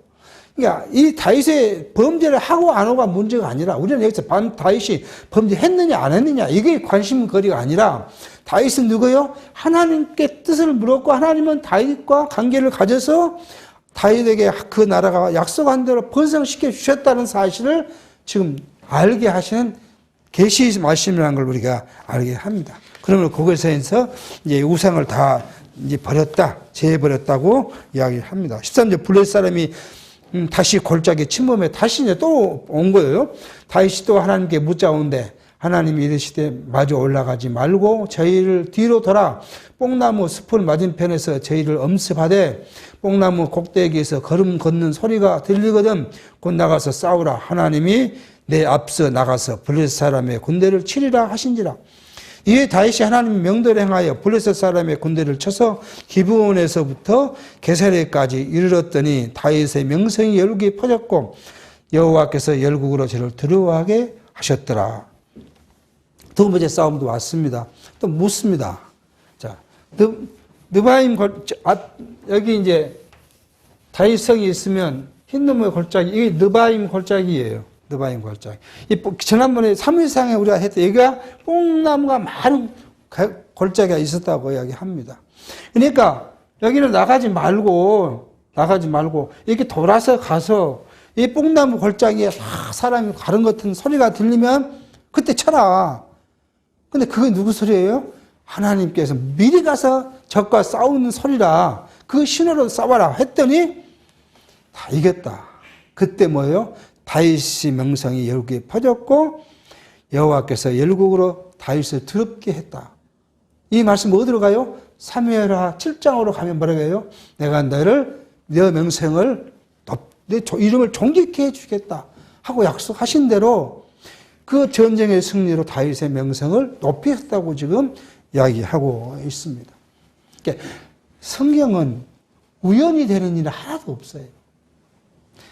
그러니까 이 다윗의 범죄를 하고 안 하고가 문제가 아니라 우리는 여기서 다윗이 범죄했느냐 안 했느냐 이게 관심거리가 아니라 다윗은 누구요? 하나님께 뜻을 물었고 하나님은 다윗과 관계를 가져서 다윗에게 그 나라가 약속한 대로 번성시켜 주셨다는 사실을 지금 알게 하시는 계시 말씀이라는 걸 우리가 알게 합니다. 그러면 그것에서 이제 우상을 다 이제 버렸다, 제해버렸다고 이야기합니다. 13절 블레셋 사람이 다시 골짜기 침범해 다시 이제 또 온 거예요. 다윗이 또 하나님께 묻자오는데 하나님이 이르시되 마주 올라가지 말고 저희를 뒤로 돌아 뽕나무 숲을 맞은편에서 저희를 엄습하되 뽕나무 꼭대기에서 걸음 걷는 소리가 들리거든 곧 나가서 싸우라. 하나님이 내 앞서 나가서 블레셋 사람의 군대를 치리라 하신지라. 이에 다윗이 하나님 명도를 행하여 블레셋 사람의 군대를 쳐서 기브온에서부터 게세레까지 이르렀더니 다윗의 명성이 열국에 퍼졌고 여호와께서 열국으로 저를 두려워하게 하셨더라. 두 번째 싸움도 왔습니다. 또 묻습니다. 자, 느바임 여기 이제 다윗성이 있으면 흰나무의 골짜기, 이게 느바임 골짜기예요. 느바임 골짜기. 지난번에 3일상에 우리가 했던 여기가 뽕나무가 많은 골짜기가 있었다고 이야기합니다. 그러니까 여기는 나가지 말고 이렇게 돌아서 가서 이 뽕나무 골짜기에 사람이 가는 것 같은 소리가 들리면 그때 쳐라. 근데 그게 누구 소리예요? 하나님께서 미리 가서 적과 싸우는 소리라 그 신호로 싸워라 했더니 다 이겼다. 그때 뭐예요? 다윗의 명성이 열국에 퍼졌고 여호와께서 열국으로 다윗을 더럽게 했다. 이 말씀 어디로 가요? 사무엘하 7장으로 가면 뭐라고 해요? 내가 너를 내 명성을 내 이름을 존귀케 해주겠다 하고 약속하신 대로 그 전쟁의 승리로 다윗의 명성을 높이 했다고 지금 이야기하고 있습니다. 그러니까 성경은 우연히 되는 일은 하나도 없어요.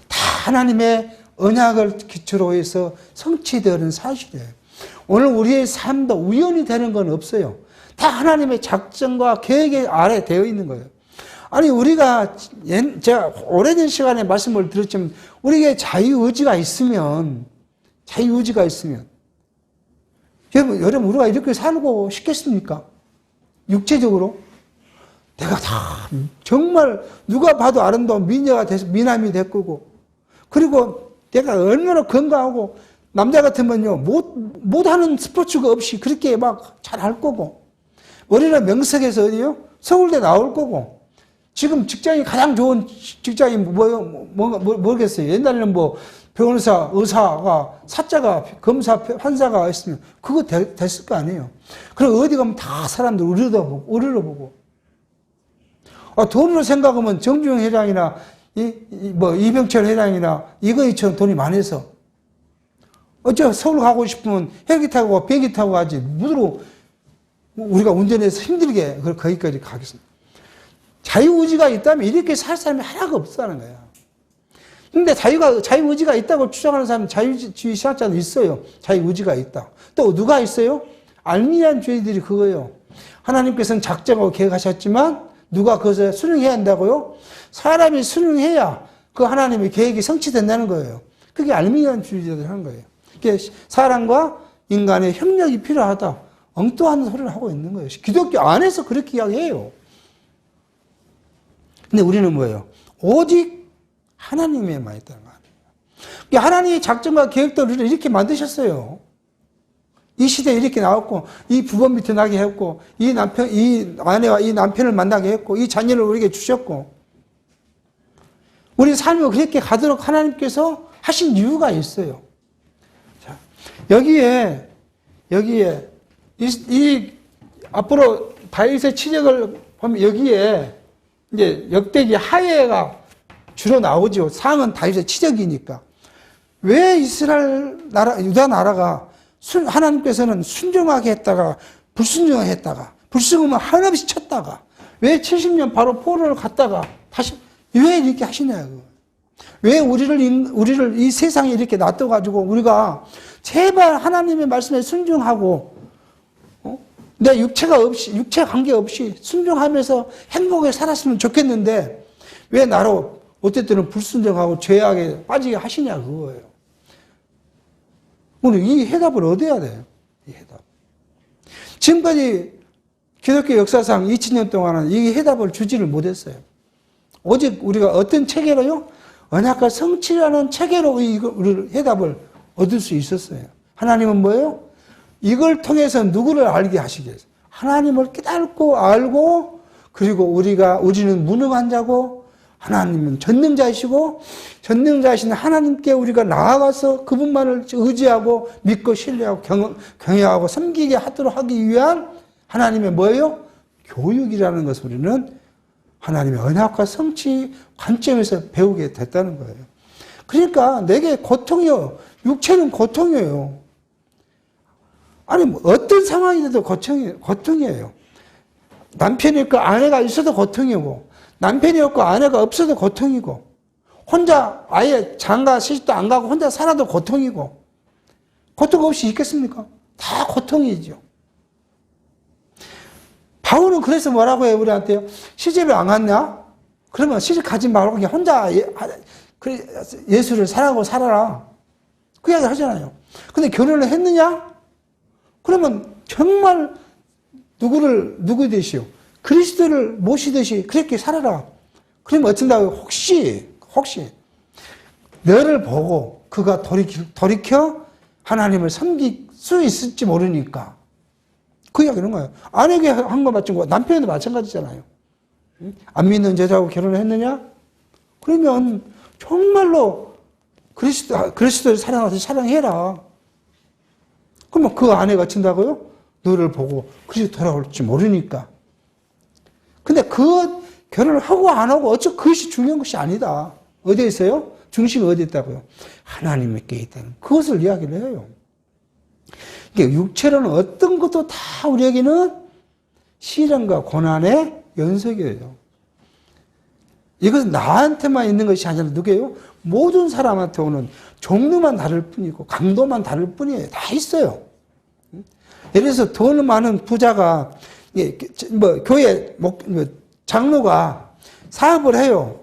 다 하나님의 언약을 기초로 해서 성취되는 사실이에요. 오늘 우리의 삶도 우연히 되는 건 없어요. 다 하나님의 작정과 계획 아래 되어 있는 거예요. 아니 우리가 제가 오래된 시간에 말씀을 드렸지만 우리에게 자유의지가 있으면 여러분 우리가 이렇게 살고 싶겠습니까? 육체적으로 내가 다 정말 누가 봐도 아름다운 미녀가 돼서 미남이 될 거고 그리고 내가 얼마나 건강하고 남자 같으면요 못하는 스포츠가 없이 그렇게 막 잘할 거고 머리는 명석에서 어디요? 서울대 나올 거고 지금 직장이 가장 좋은 직장이 뭐겠어요? 옛날에는 뭐 변호사, 의사가, 사자가, 검사, 판사가 있으면 그거 됐을 거 아니에요. 그럼 어디 가면 다 사람들 우러러보고. 돈으로 생각하면 정주영 회장이나 이병철 회장이나 이건희처럼 돈이 많아서 어째 서울 가고 싶으면 헬기 타고 비행기 타고 가지 무드로 우리가 운전해서 힘들게 거기까지 가겠습니다. 자유의지가 있다면 이렇게 살 사람이 하나가 없다는 거야. 근데 자유의지가 있다고 주장하는 사람은 자유주의 신학자도 있어요. 자유의지가 있다. 또 누가 있어요? 알미니안주의들이 그거예요. 하나님께서는 작정하고 계획하셨지만 누가 그것을 순응해야 한다고요? 사람이 순응해야 그 하나님의 계획이 성취된다는 거예요. 그게 알미니안주의자들이 하는 거예요. 사람과 인간의 협력이 필요하다. 엉뚱한 소리를 하고 있는 거예요. 기독교 안에서 그렇게 이야기해요. 근데 우리는 뭐예요? 오직 하나님에만 있다는 거 아니에요. 하나님의 작정과 계획대로 이렇게 만드셨어요. 이 시대에 이렇게 나왔고, 이 부모 밑에 나게 했고, 이 아내와 이 남편을 만나게 했고, 이 자녀를 우리에게 주셨고, 우리 삶을 그렇게 가도록 하나님께서 하신 이유가 있어요. 자, 여기에, 앞으로 다윗의 치적을 보면 여기에 이제 역대기 하예가 주로 나오죠. 상은 다윗의 치적이니까. 왜 이스라엘 나라, 유다 나라가 하나님께서는 순종하게 했다가 불순종하게 했다가 불순종하면 한없이 쳤다가 왜 70년 바로 포로를 갔다가 다시 왜 이렇게 하시냐고. 왜 우리를 이 세상에 이렇게 놔둬가지고 우리가 제발 하나님의 말씀에 순종하고 내 육체 관계 없이 순종하면서 행복하게 살았으면 좋겠는데 왜 나로 어쨌든 불순종하고 죄악에 빠지게 하시냐 그거예요. 오늘 이 해답을 얻어야 돼요. 이 해답. 지금까지 기독교 역사상 2000년 동안은 이 해답을 주지를 못했어요. 오직 우리가 어떤 체계로요? 언약과 성취라는 체계로 우리 해답을 얻을 수 있었어요. 하나님은 뭐예요? 이걸 통해서 누구를 알게 하시기 위해서 하나님을 깨닫고 알고 그리고 우리는 무능한 자고 하나님은 전능자이시고 전능자이신 하나님께 우리가 나아가서 그분만을 의지하고 믿고 신뢰하고 경외하고 섬기게 하도록 하기 위한 하나님의 뭐예요? 교육이라는 것을 우리는 하나님의 언약과 성취 관점에서 배우게 됐다는 거예요. 그러니까 내게 고통이요. 육체는 고통이에요. 아니 어떤 상황이 돼도 고통이에요. 남편이 있고 아내가 있어도 고통이고 남편이 없고 아내가 없어도 고통이고 혼자 아예 장가 시집도 안 가고 혼자 살아도 고통이고 고통 없이 있겠습니까? 다 고통이죠. 바울은 그래서 뭐라고 해요 우리한테요? 시집을 안 갔냐? 그러면 시집 가지 말고 그냥 혼자 예수를 사랑하고 살아라. 그 이야기 하잖아요. 근데 결혼을 했느냐? 그러면 정말 누구 되시오? 그리스도를 모시듯이 그렇게 살아라. 그러면 어쩐다고 혹시 너를 보고 그가 돌이켜 하나님을 섬길 수 있을지 모르니까 그 이야기는 거예요. 아내에게 한 거 마찬가지고 남편도 마찬가지잖아요. 안 믿는 제자하고 결혼을 했느냐? 그러면 정말로 그리스도를 사랑하듯이 사랑해라. 그러면 그 아내가 친다고요? 너를 보고 그리스도 돌아올지 모르니까. 근데 그 결혼을 하고 안 하고 어쩌 그것이 중요한 것이 아니다. 어디에 있어요? 중심이 어디에 있다고요? 하나님께 있다는 그것을 이야기를 해요. 이게 육체로는 어떤 것도 다 우리에게는 시련과 고난의 연속이에요. 이것은 나한테만 있는 것이 아니라 누구예요? 모든 사람한테 오는 종류만 다를 뿐이고 강도만 다를 뿐이에요. 다 있어요. 예를 들어서 돈 많은 부자가 교회 장로가 사업을 해요.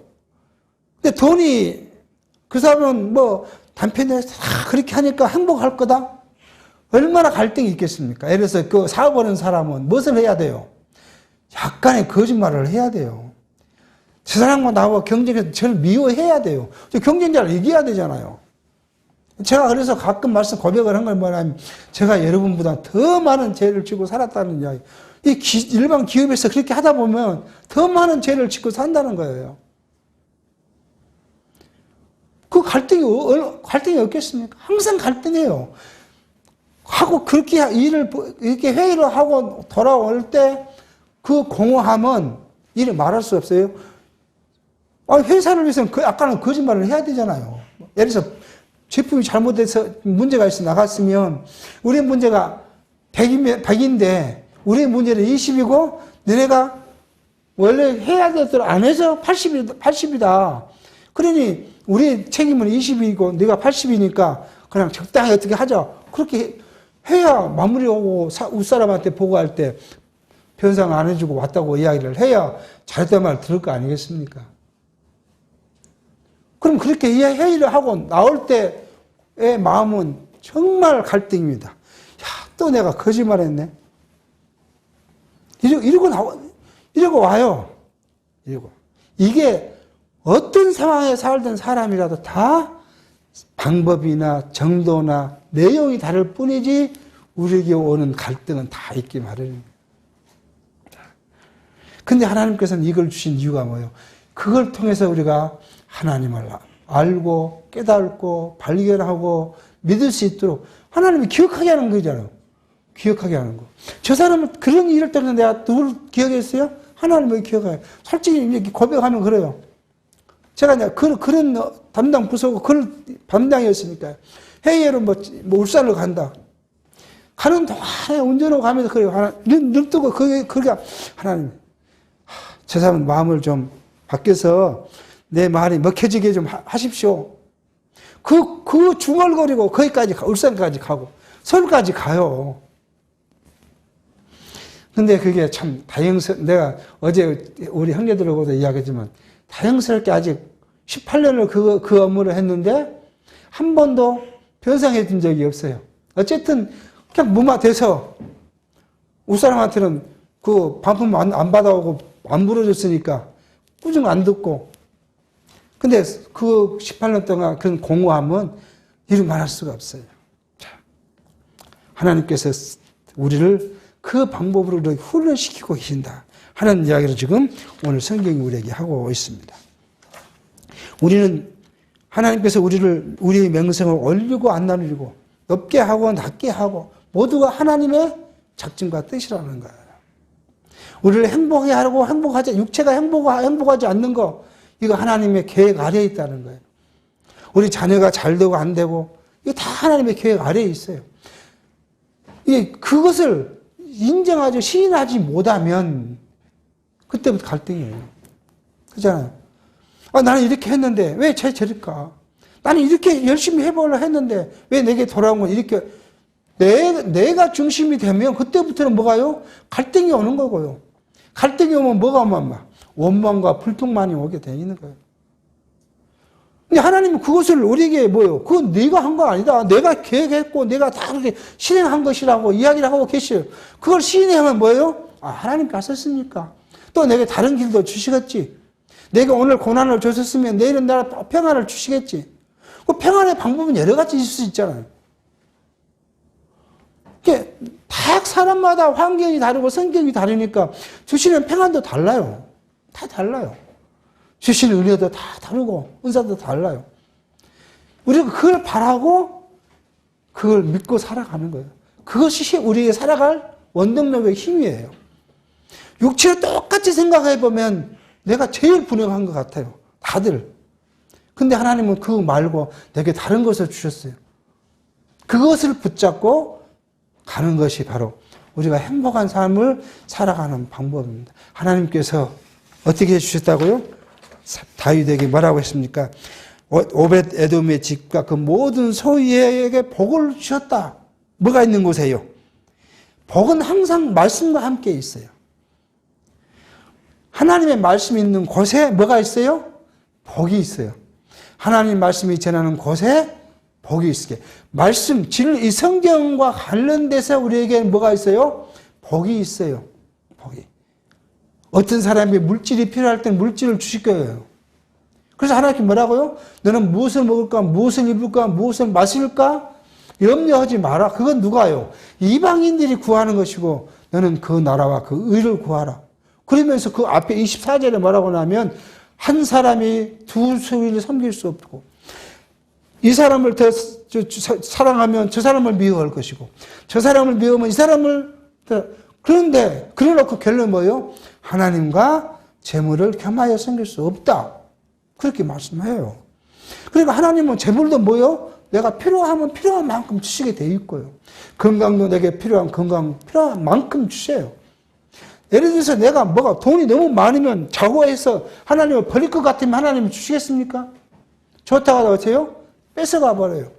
근데 돈이 그 사람은 단편에 그렇게 하니까 행복할 거다? 얼마나 갈등이 있겠습니까? 예를 들어서 그 사업하는 사람은 무엇을 해야 돼요? 약간의 거짓말을 해야 돼요. 저 사람과 나와 경쟁해서 저를 미워해야 돼요. 경쟁자를 이겨야 되잖아요. 제가 그래서 가끔 말씀 고백을 한 건 뭐냐면 제가 여러분보다 더 많은 죄를 지고 살았다는 이야기. 일반 기업에서 그렇게 하다 보면 더 많은 죄를 짓고 산다는 거예요. 그 갈등이 없겠습니까? 항상 갈등해요. 하고 그렇게 이렇게 회의를 하고 돌아올 때 그 공허함은 이를 말할 수 없어요. 회사를 위해서는 아까는 거짓말을 해야 되잖아요. 예를 들어서 제품이 잘못돼서 문제가 있어 나갔으면 우리 문제가 100인데 우리 문제는 20이고 너네가 원래 해야 될 대로 안 해서 80이다. 그러니 우리 책임은 20이고 네가 80이니까 그냥 적당히 어떻게 하자. 그렇게 해야 마무리하고 윗사람한테 보고할 때 변상 안 해주고 왔다고 이야기를 해야 잘했단 말 들을 거 아니겠습니까? 그럼 그렇게 회의를 하고 나올 때의 마음은 정말 갈등입니다. 야, 또 내가 거짓말 했네. 이러고 와요. 이게 어떤 상황에 살던 사람이라도 다 방법이나 정도나 내용이 다를 뿐이지 우리에게 오는 갈등은 다 있기 마련입니다. 근데 하나님께서는 이걸 주신 이유가 뭐예요? 그걸 통해서 우리가 하나님을 알고 깨닫고 발견하고 믿을 수 있도록 하나님이 기억하게 하는 거잖아요. 기억하게 하는 거. 저 사람은 그런 일을 때문에 내가 누굴 기억했어요? 하나님을 기억해요. 솔직히 이렇게 고백하면 그래요. 제가 그런 담당 부서고 그런 담당이었으니까요. 회의로 울산을 간다. 가는 동안에 운전하고 가면서 그래요. 눈 뜨고 그게 하나님. 저 사람 마음을 좀 바뀌어서 내 말이 먹혀지게 좀 하십시오. 그 중얼거리고 거기까지 울산까지 가고 서울까지 가요. 근데 그게 참 내가 어제 우리 형제들하고도 이야기했지만 다행스럽게 아직 18년을 그 업무를 했는데 한 번도 변상해 준 적이 없어요. 어쨌든 그냥 무마돼서 울사람한테는 그 반품 안 받아오고 안 물어줬으니까 꾸중 안 듣고. 근데 그 18년 동안 그런 공허함은 이루 말할 수가 없어요. 자, 하나님께서 우리를 그 방법으로 훈련시키고 계신다 하는 이야기를 지금 오늘 성경이 우리에게 하고 있습니다. 우리는 하나님께서 우리의 명성을 올리고 안 나누고 높게 하고 낮게 하고 모두가 하나님의 작정과 뜻이라는 거예요. 우리를 행복하게 하고 육체가 행복하지 않는 거 이거 하나님의 계획 아래에 있다는 거예요. 우리 자녀가 잘 되고 안 되고 이거 다 하나님의 계획 아래에 있어요. 그것을 인정하지 시인하지 못하면 그때부터 갈등이에요. 그렇잖아요. 나는 이렇게 했는데 왜 저럴까? 나는 이렇게 열심히 해보려고 했는데 왜 내게 돌아온 건 이렇게 내가 중심이 되면 그때부터는 뭐가요? 갈등이 오는 거고요. 갈등이 오면 뭐가 오면 원망과 불통만이 오게 되는 거예요. 근데 하나님은 그것을 우리에게 그건 네가 한 거 아니다. 내가 계획했고 내가 다 그렇게 실행한 것이라고 이야기를 하고 계셔요. 그걸 시인하면 뭐예요? 하나님께 하셨으니까 또 내게 다른 길도 주시겠지. 내가 오늘 고난을 주셨으면 내일은 나라 평안을 주시겠지. 그 평안의 방법은 여러 가지 있을 수 있잖아요. 이게 다 사람마다 환경이 다르고 성격이 다르니까 주시는 평안도 달라요. 다 달라요. 주시는 은혜도 다 다르고 은사도 달라요. 우리가 그걸 바라고 그걸 믿고 살아가는 거예요. 그것이 우리의 살아갈 원동력의 힘이에요. 육체로 똑같이 생각해 보면 내가 제일 불행한 것 같아요. 다들. 근데 하나님은 그거 말고 내게 다른 것을 주셨어요. 그것을 붙잡고 가는 것이 바로 우리가 행복한 삶을 살아가는 방법입니다. 하나님께서 어떻게 해주셨다고요? 다윗에게 뭐라고 했습니까? 오벳 에돔의 집과 그 모든 소유에게 복을 주셨다. 뭐가 있는 곳에요? 복은 항상 말씀과 함께 있어요. 하나님의 말씀이 있는 곳에 뭐가 있어요? 복이 있어요. 하나님 말씀이 전하는 곳에 복이 있게. 말씀, 이 성경과 관련돼서 우리에게 뭐가 있어요? 복이 있어요. 복이. 어떤 사람이 물질이 필요할 땐 물질을 주실 거예요. 그래서 하나님께 뭐라고요? 너는 무엇을 먹을까? 무엇을 입을까? 무엇을 마실까? 염려하지 마라. 그건 누가요? 이방인들이 구하는 것이고 너는 그 나라와 그 의를 구하라. 그러면서 그 앞에 24절에 뭐라고 하냐면 한 사람이 두 소리를 섬길 수 없고 이 사람을 더 사랑하면 저 사람을 미워할 것이고 저 사람을 미워하면 이 사람을 더 그런데 그래놓고 결론은 뭐예요? 하나님과 재물을 겸하여 섬길 수 없다. 그렇게 말씀해요. 그러니까 하나님은 재물도 뭐예요? 내가 필요하면 필요한 만큼 주시게 돼 있고요. 건강도 내게 필요한 만큼 주세요. 예를 들어서 내가 돈이 너무 많으면 자고해서 하나님을 버릴 것 같으면 하나님이 주시겠습니까? 좋다고 하세요? 뺏어가 버려요.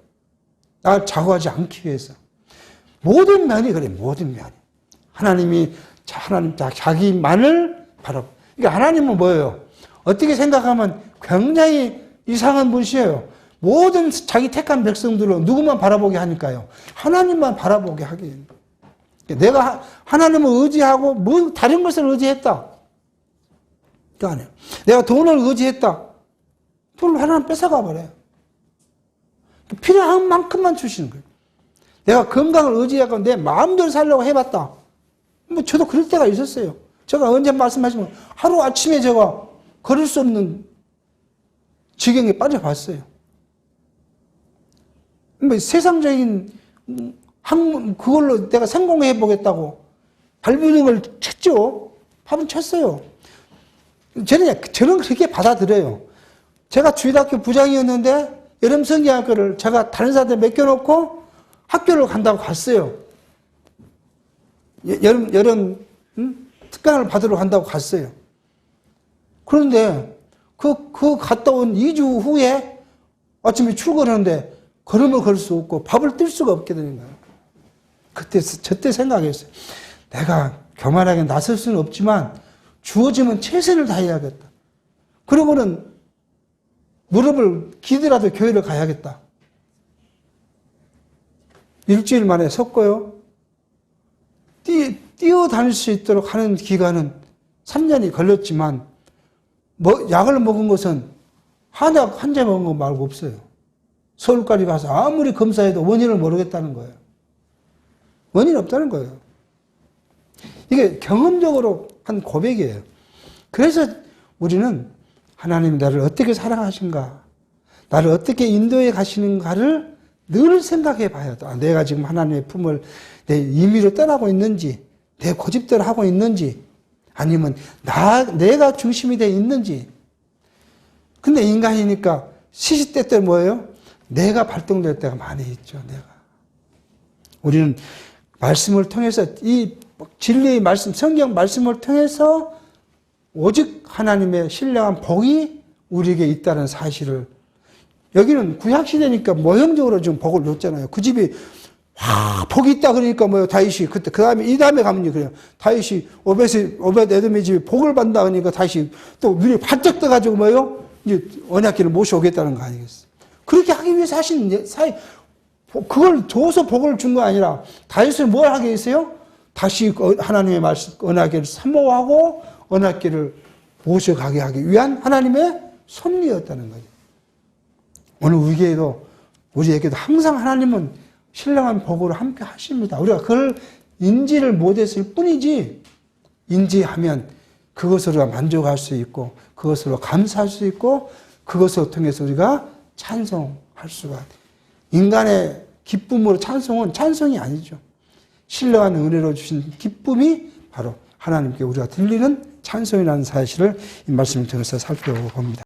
날 자고하지 않기 위해서. 모든 면이 그래, 모든 면이. 하나님 자기만을 바로. 그러니까 하나님은 뭐예요? 어떻게 생각하면 굉장히 이상한 분이에요. 모든 자기 택한 백성들을 누구만 바라보게 하니까요. 하나님만 바라보게 하기. 내가 하나님을 의지하고 뭐 다른 것을 의지했다. 그거 아니에요. 내가 돈을 의지했다. 돈을 하나님 뺏어가 버려요. 필요한 만큼만 주시는 거예요. 내가 건강을 의지하고 내 마음대로 살려고 해봤다. 뭐 저도 그럴 때가 있었어요. 제가 언제 말씀하시면 하루 아침에 제가 걸을 수 없는 지경에 빠져봤어요. 뭐 세상적인 학문 그걸로 내가 성공해 보겠다고 발버둥을 쳤죠. 밥은 쳤어요. 저는 그렇게 받아들여요. 제가 주일학교 부장이었는데 여름 성경학교를 제가 다른 사람들 맡겨놓고 학교를 간다고 갔어요. 여름 특강을 받으러 간다고 갔어요. 그런데 그 갔다 온 2주 후에 아침에 출근하는데 걸음을 걸 수 없고 밥을 뜰 수가 없게 되는 거예요. 저때 생각했어요. 내가 교만하게 나설 수는 없지만 주어지면 최선을 다해야겠다. 그러고는 무릎을 기더라도 교회를 가야겠다. 일주일 만에 섰고요. 뛰어다닐 수 있도록 하는 기간은 3년이 걸렸지만 약을 먹은 것은 한약 한 제 먹은 거 말고 없어요. 서울까지 가서 아무리 검사해도 원인을 모르겠다는 거예요. 원인이 없다는 거예요. 이게 경험적으로 한 고백이에요. 그래서 우리는 하나님이 나를 어떻게 사랑하신가, 나를 어떻게 인도해 가시는가를 늘 생각해 봐야 돼. 내가 지금 하나님의 품을 내 임의로 떠나고 있는지, 내 고집대로 하고 있는지, 아니면 내가 중심이 돼 있는지. 근데 인간이니까 시시때때 뭐예요? 내가 발동될 때가 많이 있죠. 내가. 우리는 말씀을 통해서 이 진리의 말씀, 성경 말씀을 통해서 오직 하나님의 신령한 복이 우리에게 있다는 사실을, 여기는 구약시대니까 모형적으로 좀 복을 줬잖아요. 그 집이 복이 있다 그러니까 뭐요? 다윗이 그때 이 다음에 가면요 그래요. 다윗이 오벳 에돔의 집에 복을 받는다 그러니까 다윗이 또 눈이 반짝 떠가지고 뭐요? 이제 언약궤를 모셔오겠다는 거 아니겠어요? 그렇게 하기 위해서 하신 그걸 줘서 복을 준 거 아니라 다윗을 뭘 하게 했어요? 다시 하나님의 말씀 언약궤를 사모하고 언약궤를 모셔가게 하기 위한 하나님의 섭리였다는 거죠. 오늘 우리에게도 항상 하나님은 신령한 복으로 함께 하십니다. 우리가 그걸 인지를 못했을 뿐이지, 인지하면 그것으로 만족할 수 있고, 그것으로 감사할 수 있고, 그것을 통해서 우리가 찬송할 수가. 인간의 기쁨으로 찬송은 찬송이 아니죠. 신령한 은혜로 주신 기쁨이 바로 하나님께 우리가 들리는 찬송이라는 사실을 이 말씀을 통해서 살펴봅니다.